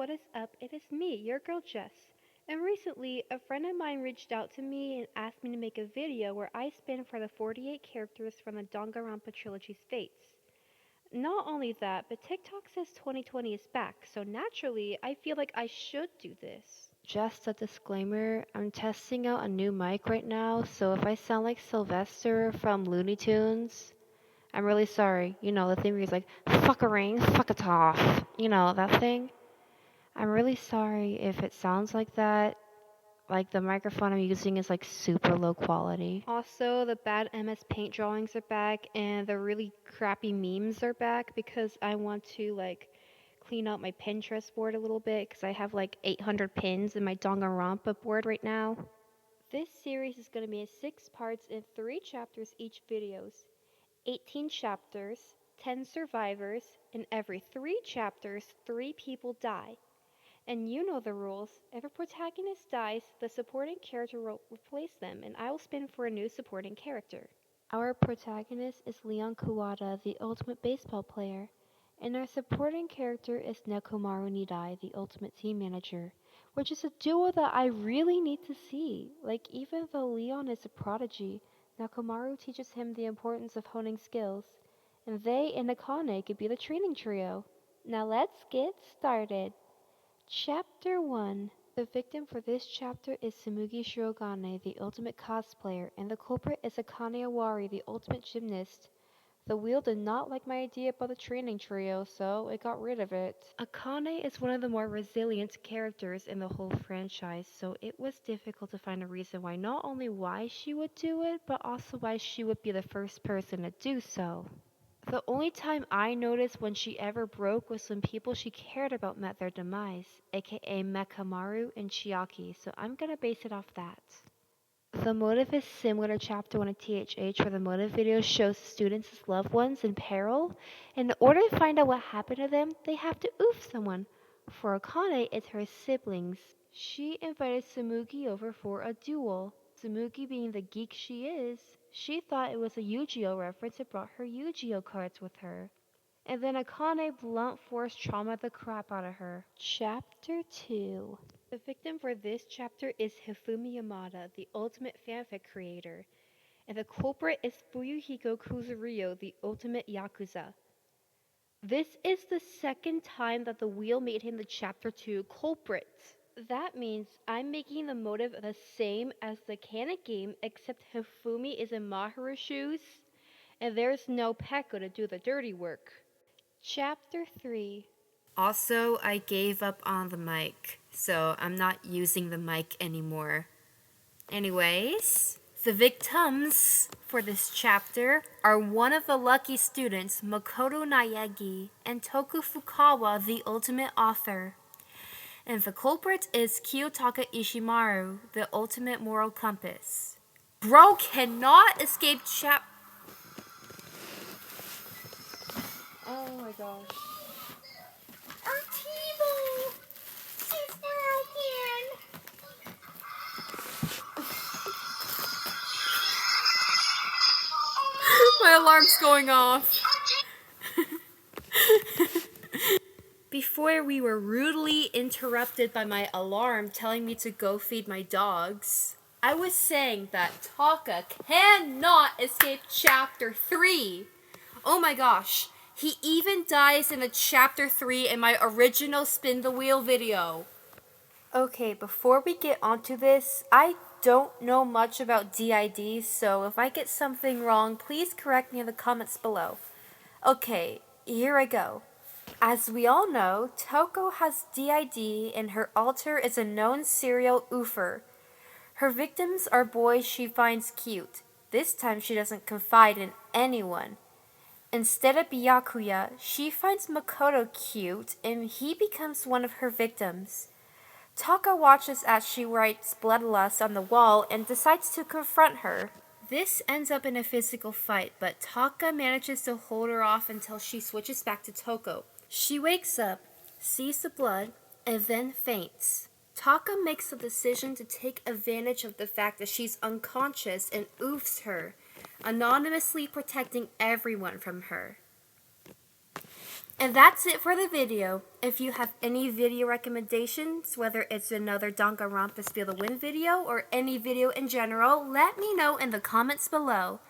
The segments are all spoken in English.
what is up? It is me, your girl Jess. And recently, a friend of mine reached out to me and asked me to make a video where I spin for the 48 characters from the Danganronpa trilogy's fates. Not only that, but TikTok says 2020 is back, so naturally, I feel like I should do this. Just a disclaimer, I'm testing out a new mic right now, so if I sound like Sylvester from Looney Tunes, I'm really sorry. You know, the thing where he's like, fuck a ring, fuck it off. You know, that thing. I'm really sorry if it sounds like that. Like, the microphone I'm using is like super low quality. Also, the bad MS Paint drawings are back, and the really crappy memes are back because I want to, like, clean out my Pinterest board a little bit because I have like 800 pins in my Danganronpa board right now. This series is going to be in 6 parts in 3 chapters each videos. 18 chapters, 10 survivors, and every 3 chapters, 3 people die. And you know the rules. If a protagonist dies, the supporting character will replace them, and I will spin for a new supporting character. Our protagonist is Leon Kuwata, the ultimate baseball player, and our supporting character is Nekomaru Nidai, the ultimate team manager, which is a duo that I really need to see. Like, even though Leon is a prodigy, Nekomaru teaches him the importance of honing skills, and they and Akane could be the training trio. Now let's get started. Chapter 1. The victim for this chapter is Tsumugi Shirogane, the ultimate cosplayer, and the culprit is Akane Awari, the ultimate gymnast. The wheel did not like my idea about the training trio, so it got rid of it. Akane is one of the more resilient characters in the whole franchise, so it was difficult to find a reason not only why she would do it, but also why she would be the first person to do so. The only time I noticed when she ever broke was when people she cared about met their demise, aka Mekamaru and Chiaki, so I'm gonna base it off that. The motive is similar to Chapter 1 of THH, where the motive video shows students' loved ones in peril, and in order to find out what happened to them, they have to oof someone. For Akane, it's her siblings. She invited Tsumugi over for a duel. Tsumugi, being the geek she is, she thought it was a Yu-Gi-Oh reference and brought her Yu-Gi-Oh cards with her. And then Akane blunt force trauma the crap out of her. Chapter 2. The victim for this chapter is Hifumi Yamada, the ultimate fanfic creator, and the culprit is Fuyuhiko Kuzurio, the ultimate yakuza. This is the second time that the wheel made him the chapter 2 culprit. That means I'm making the motive the same as the canon game, except Hifumi is in Maharu's shoes, and there's no Peko to do the dirty work. Chapter 3. Also, I gave up on the mic, so I'm not using the mic anymore. Anyways, the victims for this chapter are one of the lucky students, Makoto Nayagi, and Toku Fukawa, the ultimate author. And the culprit is Kiyotaka Ishimaru, the ultimate moral compass. Bro cannot escape Oh my gosh. Oh, Timo! Sister again! My alarm's going off. Before we were rudely interrupted by my alarm telling me to go feed my dogs, I was saying that Taka cannot escape chapter 3. Oh my gosh, he even dies in a chapter 3 in my original Spin the Wheel video. Okay, before we get onto this, I don't know much about DIDs, so if I get something wrong, please correct me in the comments below. Okay, here I go. As we all know, Toko has DID and her alter is a known serial oofer. Her victims are boys she finds cute. This time she doesn't confide in anyone. Instead of Byakuya, she finds Makoto cute and he becomes one of her victims. Taka watches as she writes bloodlust on the wall and decides to confront her. This ends up in a physical fight, but Taka manages to hold her off until she switches back to Toko. She wakes up, sees the blood, and then faints. Taka makes the decision to take advantage of the fact that she's unconscious and oofs her, anonymously protecting everyone from her. And that's it for the video. If you have any video recommendations, whether it's another Danganronpa Spill the Wind video or any video in general, let me know in the comments below.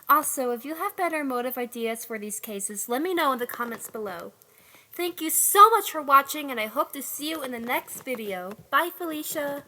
Also, if you have better motive ideas for these cases, let me know in the comments below. Thank you so much for watching, and I hope to see you in the next video. Bye, Felicia!